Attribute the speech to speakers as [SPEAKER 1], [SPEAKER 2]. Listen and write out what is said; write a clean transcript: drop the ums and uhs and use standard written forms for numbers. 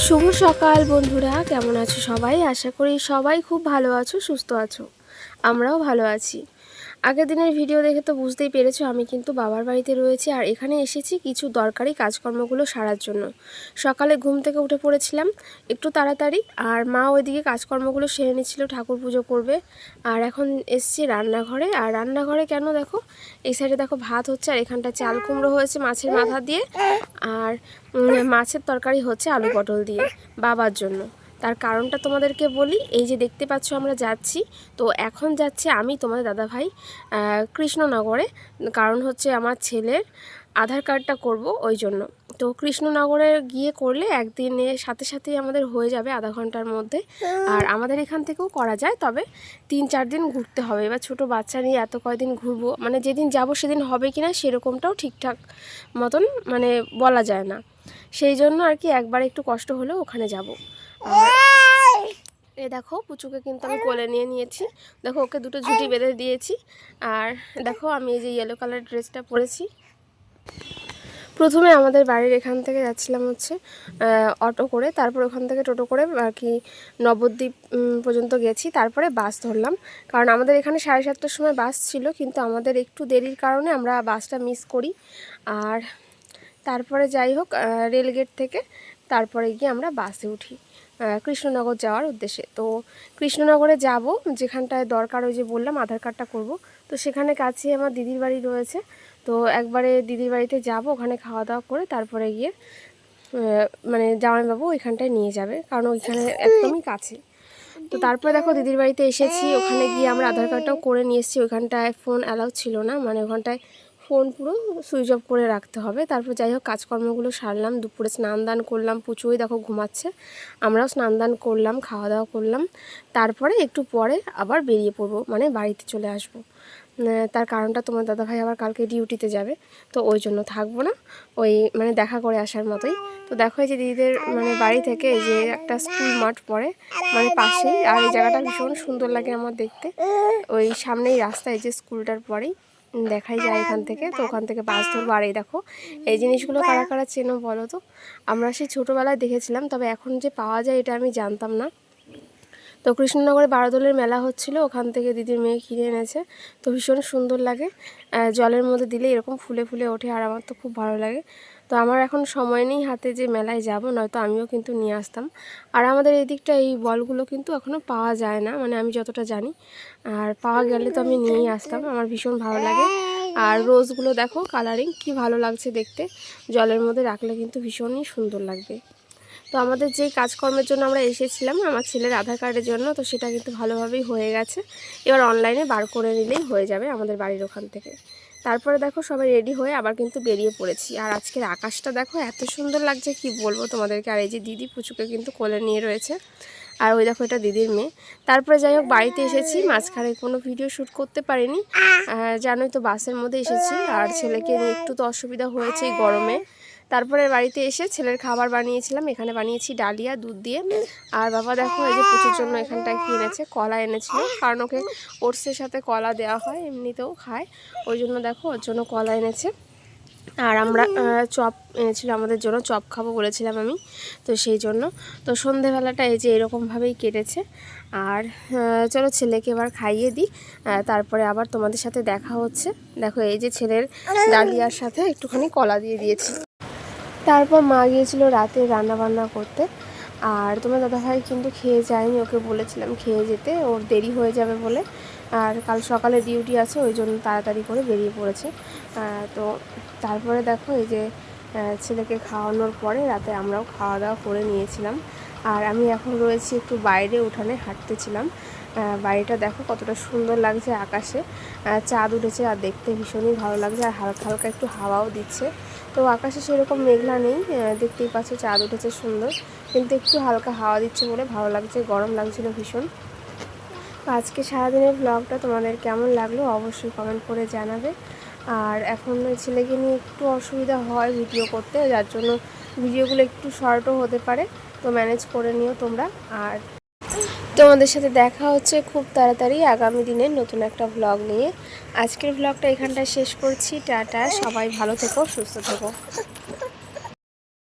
[SPEAKER 1] শুভ সকাল বন্ধুরা, কেমন আছো সবাই? আশা করি সবাই খুব ভালো আছো, সুস্থ আছো। আমরাও ভালো আছি। আগের দিনের ভিডিও দেখে তো বুঝতেই পেরেছো আমি কিন্তু বাবার বাড়িতে রয়েছি, আর এখানে এসেছি কিছু দরকারি কাজকর্মগুলো সারার জন্য। সকালে ঘুম থেকে উঠে পড়েছিলাম একটু তাড়াতাড়ি, আর মা ওইদিকে কাজকর্মগুলো সেরে নিচ্ছিল, ঠাকুর পুজো করবে। আর এখন এসছি রান্নাঘরে। আর রান্নাঘরে কেন দেখো, এই সাইডে দেখো ভাত হচ্ছে, আর এখানটা চাল কুমড়ো হয়েছে মাছের মাথা দিয়ে, আর মাছের তরকারি হচ্ছে আলু পটল দিয়ে বাবার জন্য। তার কারণটা তোমাদেরকে বলি, এই যে দেখতে পাচ্ছ আমরা যাচ্ছি, তো এখন যাচ্ছে আমি তোমাদের দাদাভাই কৃষ্ণনগরে। কারণ হচ্ছে আমার ছেলের আধার কার্ডটা করব, ওই জন্য। তো কৃষ্ণনগরে গিয়ে করলে একদিনে সাথে সাথেই আমাদের হয়ে যাবে, আধা ঘন্টার মধ্যে। আর আমাদের এখান থেকেও করা যায়, তবে 3-4 দিন ঘুরতে হবে। এবার ছোটো বাচ্চা নিয়ে এত কয়দিন ঘুরবো, মানে যেদিন যাব সেদিন হবে কি না সেরকমটাও ঠিকঠাক মতন মানে বলা যায় না। সেই জন্য আর কি একবার একটু কষ্ট হলেও ওখানে যাব। এই দেখো পুচুকে কিন্তু আমি কোলে নিয়ে নিয়েছি, দেখো ওকে দুটো ঝুঁটি বেঁধে দিয়েছি। আর দেখো আমি এই যে ইয়েলো কালার ড্রেসটা পরেছি। প্রথমে আমাদের বাড়ির এখান থেকে যাচ্ছিলাম হচ্ছে অটো করে, তারপর ওখান থেকে টোটো করে আর কি নবদ্বীপ পর্যন্ত গেছি, তারপরে বাস ধরলাম। কারণ আমাদের এখানে 7:30টার সময় বাস ছিল, কিন্তু আমাদের একটু দেরির কারণে আমরা বাসটা মিস করি। আর তারপরে যাই হোক রেলগেট থেকে তারপরে গিয়ে আমরা বাসে উঠি কৃষ্ণনগর যাওয়ার উদ্দেশ্যে। তো কৃষ্ণনগরে যাব, যেখানটায় দরকার ওই যে বললাম আধার কার্ডটা করব, তো সেখানে কাছে আমার দিদির বাড়ি রয়েছে। তো একবারে দিদির বাড়িতে যাব, ওখানে খাওয়া দাওয়া করে তারপরে গিয়ে মানে জামাইবাবু ওইখানটায় নিয়ে যাবে, কারণ ওইখানে একদমই কাছে। তো তারপরে দেখো দিদির বাড়িতে এসেছি, ওখানে গিয়ে আমরা আধার কার্ডটাও করে নিয়ে এসেছি। ওইখানটায় ফোন অ্যালাউ ছিল না, মানে ওখানটায় ফোন পুরো সুইচ অফ করে রাখতে হবে। তারপর যাই হোক কাজকর্মগুলো সারলাম, দুপুরে স্নান দান করলাম, পুচুই দেখো ঘুমাচ্ছে, আমরাও স্নান দান করলাম, খাওয়া দাওয়া করলাম। তারপরে একটু পরে আবার বেরিয়ে পড়বো, মানে বাড়িতে চলে আসবো। তার কারণটা তোমার দাদাভাই আবার কালকে ডিউটিতে যাবে, তো ওই জন্য থাকবো না, ওই মানে দেখা করে আসার মতোই। তো দেখো এই যে দিদিদের মানে বাড়ি থেকে এই যে একটা স্কুল মাঠ পড়ে মানে পাশেই, আর এই জায়গাটা ভীষণ সুন্দর লাগে আমার দেখতে। ওই সামনেই রাস্তা, এই যে স্কুলটার পরেই দেখাই যায় এখান থেকে। তো ওখান থেকে বাস ধরবো। আর এই দেখো এই জিনিসগুলো কারা কারা চেনো বলো তো? আমরা সেই ছোটোবেলায় দেখেছিলাম, তবে এখন যে পাওয়া যায় এটা আমি জানতাম না। তো কৃষ্ণনগরে বারোদোলের মেলা হচ্ছিল, ওখান থেকে দিদির মেয়ে কিনে এনেছে। তো ভীষণ সুন্দর লাগে, জলের মধ্যে দিলে এরকম ফুলে ফুলে ওঠে, আর আমার তো খুব ভালো লাগে। তো আমার এখন সময় নেই হাতে যে মেলায় যাব, নয়তো আমিও কিন্তু নিয়ে আসতাম। আর আমাদের এই দিকটা এই বলগুলো কিন্তু এখনও পাওয়া যায় না, মানে আমি যতটা জানি। আর পাওয়া গেলে তো আমি নিয়েই আসতাম, আমার ভীষণ ভালো লাগে। আর রোজগুলো দেখো কালারিং কি ভালো লাগছে দেখতে, জলের মধ্যে রাখলে কিন্তু ভীষণই সুন্দর লাগবে। তো আমাদের যেই কাজকর্মের জন্য আমরা এসেছিলাম আমার ছেলের আধার কার্ডের জন্য, তো সেটা কিন্তু ভালোভাবেই হয়ে গেছে। এবার অনলাইনে বার করে নিলেই হয়ে যাবে আমাদের বাড়ির ওখান থেকে। তারপরে দেখো সবাই রেডি হয়ে আবার কিন্তু বেরিয়ে পড়েছি। আর আজকের আকাশটা দেখো এত সুন্দর লাগছে কি বলবো তোমাদেরকে। আর এই যে দিদি পুচুকে কিন্তু কোলে নিয়ে রয়েছে, আর ওই দেখো এটা দিদির মেয়ে। তারপরে যাই হোক বাড়িতে এসেছি, মাঝখানে কোনো ভিডিও শ্যুট করতে পারিনি, জানোই তো বাসের মধ্যে এসেছি, আর ছেলেকে নিয়ে একটু তো অসুবিধা হয়েছে এই গরমে। তারপরে বাড়িতে এসে ছেলের খাবার বানিয়েছিলাম, এখানে বানিয়েছি ডালিয়া দুধ দিয়ে। আর বাবা দেখো এই যে পুচুর জন্য এখানটায় কি এনেছে, কলা এনেছিল, কারণ ওকে ওটসের সাথে কলা দেওয়া হয়, এমনিতেও খায়, ওই জন্য দেখো ওর জন্য কলা এনেছে। আর আমরা চপ এনেছিল আমাদের জন্য, চপ খাবো বলেছিলাম আমি, তো সেই জন্য। তো সন্ধেবেলাটা এই যে এরকমভাবেই কেটেছে। আর চলো ছেলেকে এবার খাইয়ে দিই, তারপরে আবার তোমাদের সাথে দেখা হচ্ছে। দেখো এই যে ছেলের ডালিয়ার সাথে একটুখানি কলা দিয়ে দিয়েছি। তারপর মা গিয়েছিল রাতে রান্না বান্না করতে, আর তোমার দাদাভাই কিন্তু খেয়ে যায়নি, ওকে বলেছিলাম খেয়ে যেতে, ওর দেরি হয়ে যাবে বলে। আর কাল সকালে ডিউটি আছে, ওই জন্য তাড়াতাড়ি করে বেরিয়ে পড়েছে। তো তারপরে দেখো এই যে ছেলেকে খাওয়ানোর পরে রাতে আমরাও খাওয়া দাওয়া করে নিয়েছিলাম। আর আমি এখন রয়েছি একটু বাইরে উঠানে হাঁটতেছিলাম। বাড়িটা দেখো কতটা সুন্দর লাগছে, আকাশে চাঁদ উঠেছে, আর দেখতে ভীষণই ভালো লাগছে, আর হালকা হালকা একটু হাওয়াও দিচ্ছে। তো আকাশে সেরকম মেঘলা নেই, দেখতেই পাচ্ছ চাঁদ উঠেছে সুন্দর, কিন্তু একটু হালকা হাওয়া দিচ্ছে বলে ভালো লাগছে, গরম লাগছিল ভীষণ। আজকে সারাদিনের ব্লগটা তোমাদের কেমন লাগলো অবশ্যই কমেন্ট করে জানাবে। আর এখন ছেলেকে নিয়ে একটু অসুবিধা হয় ভিডিও করতে, যার জন্য ভিডিওগুলো একটু শর্টও হতে পারে, তো ম্যানেজ করে নিও তোমরা। আর তোমাদের সাথে দেখা হচ্ছে খুব তাড়াতাড়ি আগামী দিনের নতুন একটা ব্লগ নিয়ে। আজকের ব্লগটা এখানটায় শেষ করছি, টাটা, সবাই ভালো থেকো, সুস্থ থেকো।